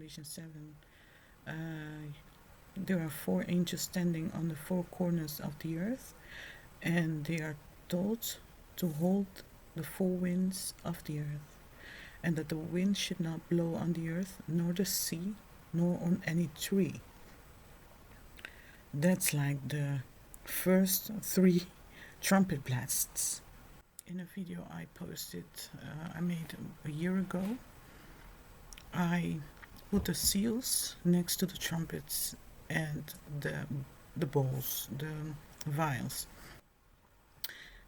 Revelation 7, there are four angels standing on the four corners of the earth, and they are told to hold the four winds of the earth, and that the wind should not blow on the earth, nor the sea, nor on any tree. That's like the first three trumpet blasts. In a video I posted, I made a year ago, I put the seals next to the trumpets and the bowls, the vials,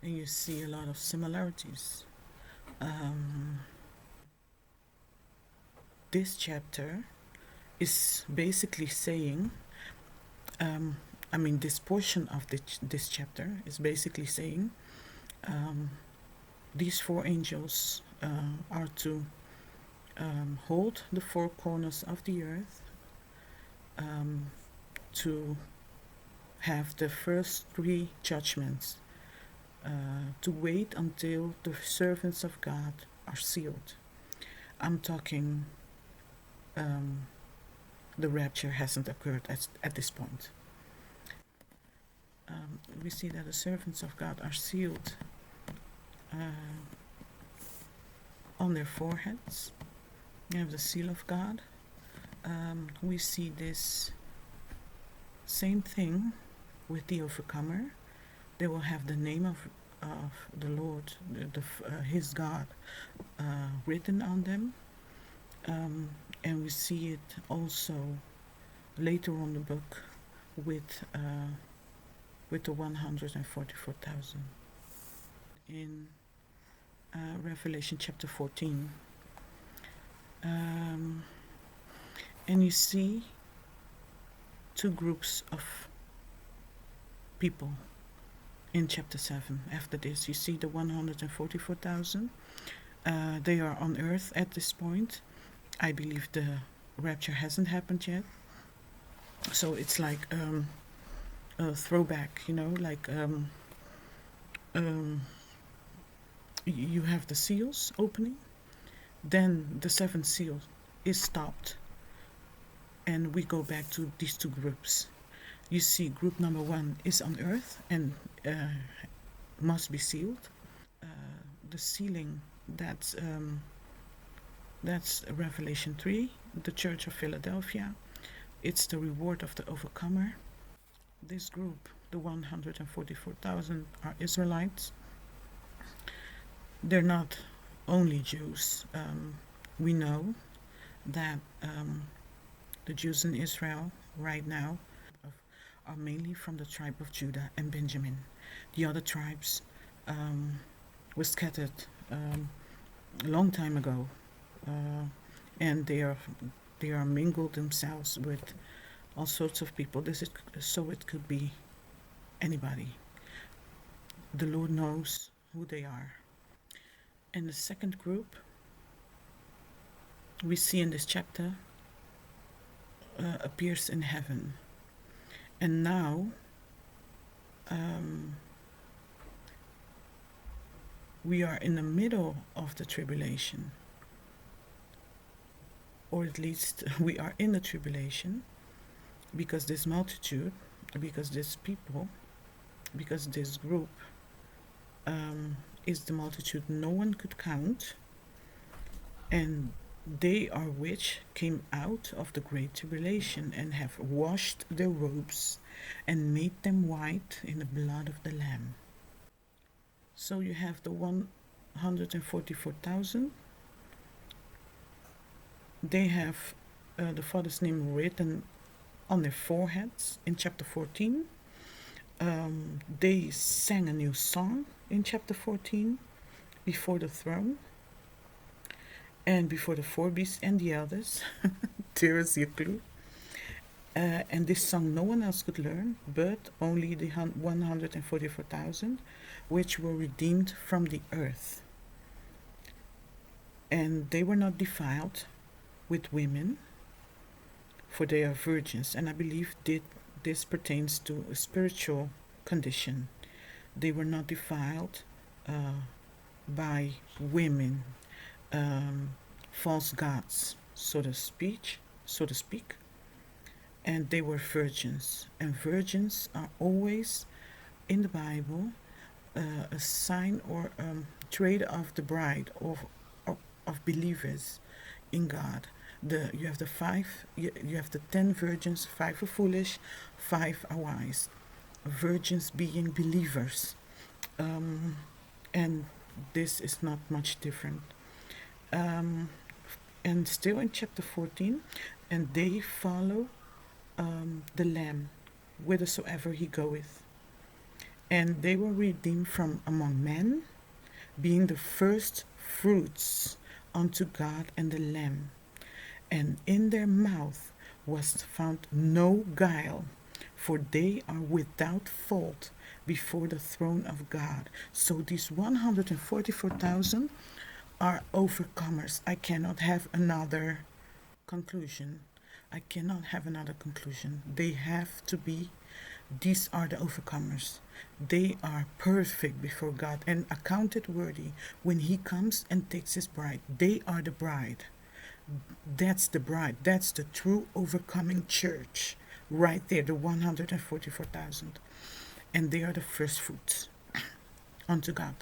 and you see a lot of similarities. This chapter is basically saying, this portion of this chapter is basically saying, these four angels are to hold the four corners of the earth, to have the first three judgments, to wait until the servants of God are sealed. I'm talking, the rapture hasn't occurred at this point. We see that the servants of God are sealed on their foreheads. You have the seal of God. We see this same thing with the overcomer. They will have the name of the Lord, his God, written on them. And we see it also later on the book with the 144,000 in Revelation chapter 14. And you see two groups of people in chapter 7. After this, you see the 144,000. They are on earth at this point. I believe the rapture hasn't happened yet. So it's like a throwback, like you have the seals opening, then the seventh seal is stopped, and we go back to these two groups. You see group number 1 is on earth and must be sealed. The sealing, that's Revelation 3, the Church of Philadelphia. It's the reward of the overcomer. This group, the 144,000, are Israelites. They're not only Jews. We know that the Jews in Israel right now are mainly from the tribe of Judah and Benjamin. The other tribes were scattered a long time ago, and they are mingled themselves with all sorts of people. So it could be anybody. The Lord knows who they are. And the second group we see in this chapter appears in heaven. And now we are in the middle of the tribulation, or at least we are in the tribulation, because this multitude, because this people, because this group is the multitude no one could count, and they are which came out of the great tribulation and have washed their robes and made them white in the blood of the Lamb. So you have the 144,000. They have the Father's name written on their foreheads in chapter 14. They sang a new song in chapter 14 before the throne and before the four beasts and the elders. There is your clue. And this song no one else could learn, but only the 144,000, which were redeemed from the earth. And they were not defiled with women, for they are virgins. And I believe this pertains to a spiritual condition. They were not defiled by women, false gods, so to speak. so to speak, and they were virgins. And virgins are always in the Bible a sign or trait of the bride of believers in God. You have the five, you have the 10 virgins. 5 are foolish, 5 are wise. Virgins being believers, and this is not much different. Um, and still in chapter 14, and they follow the Lamb whithersoever he goeth. And they were redeemed from among men, being the first fruits unto God and the Lamb. And in their mouth was found no guile, for they are without fault before the throne of God. So these 144,000 are overcomers. I cannot have another conclusion. I cannot have another conclusion. They have to be, these are the overcomers. They are perfect before God and accounted worthy when He comes and takes His bride. They are the bride. That's the bride. That's the true overcoming church. Right there, the 144,000. And they are the first fruits unto God.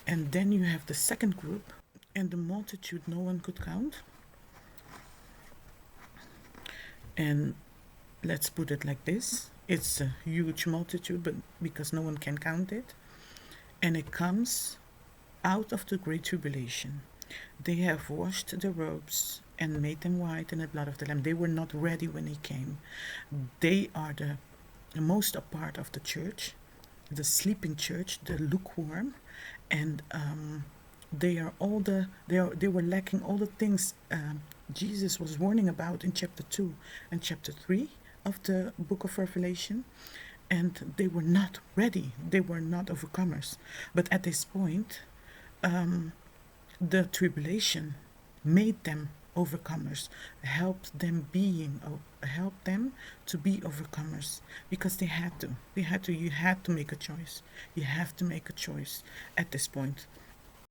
And then you have the second group, and the multitude no one could count. And let's put it like this, it's a huge multitude, but because no one can count it. And it comes out of the great tribulation. They have washed their robes and made them white in the blood of the Lamb. They were not ready when He came. They are the most apart of the church, the sleeping church, the lukewarm, and they were lacking all the things Jesus was warning about in chapter 2 and chapter 3 of the book of Revelation, and they were not ready. They were not overcomers. But at this point, the tribulation made them overcomers, helped them to be overcomers, because they had to. You had to make a choice. You have to make a choice at this point.